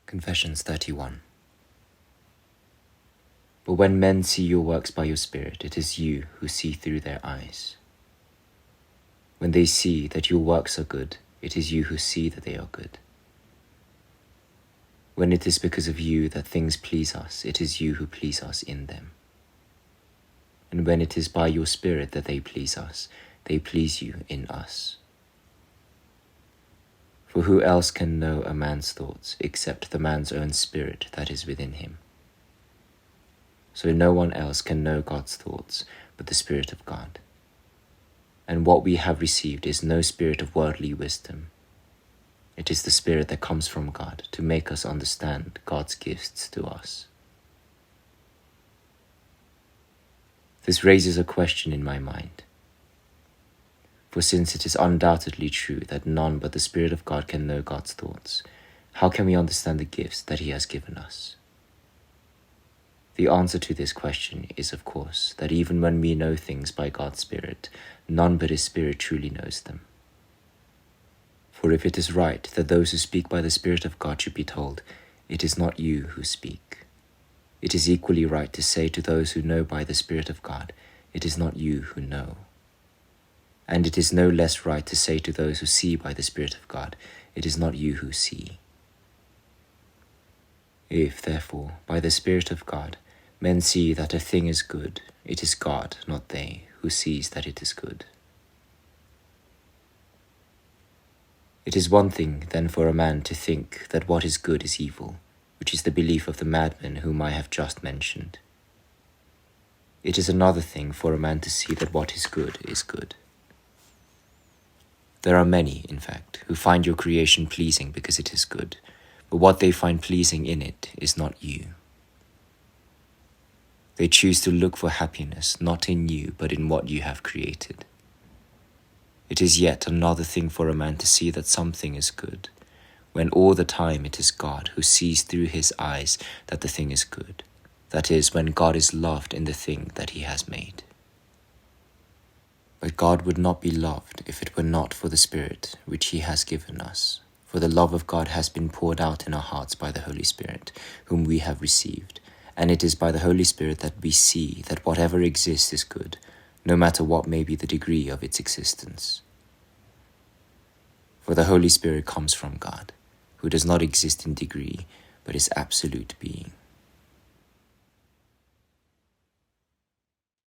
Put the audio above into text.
Confessions 31. But when men see your works by your Spirit, it is you who see through their eyes. When they see that your works are good, it is you who see that they are good. When it is because of you that things please us, it is you who please us in them. And when it is by your Spirit that they please us, they please you in us. For who else can know a man's thoughts except the man's own spirit that is within him? So no one else can know God's thoughts but the Spirit of God. And what we have received is no spirit of worldly wisdom. It is the Spirit that comes from God to make us understand God's gifts to us. This raises a question in my mind. For since it is undoubtedly true that none but the Spirit of God can know God's thoughts, how can we understand the gifts that He has given us? The answer to this question is, of course, that even when we know things by God's Spirit, none but His Spirit truly knows them. For if it is right that those who speak by the Spirit of God should be told, "It is not you who speak," it is equally right to say to those who know by the Spirit of God, "It is not you who know." And it is no less right to say to those who see by the Spirit of God, "It is not you who see." If, therefore, by the Spirit of God, men see that a thing is good, it is God, not they, who sees that it is good. It is one thing, then, for a man to think that what is good is evil, which is the belief of the madmen whom I have just mentioned. It is another thing for a man to see that what is good is good. There are many, in fact, who find your creation pleasing because it is good, but what they find pleasing in it is not you. They choose to look for happiness not in you, but in what you have created. It is yet another thing for a man to see that something is good, when all the time it is God who sees through his eyes that the thing is good. That is, when God is loved in the thing that He has made. But God would not be loved if it were not for the Spirit which He has given us. For the love of God has been poured out in our hearts by the Holy Spirit, whom we have received. And it is by the Holy Spirit that we see that whatever exists is good, no matter what may be the degree of its existence. For the Holy Spirit comes from God, who does not exist in degree, but is absolute being.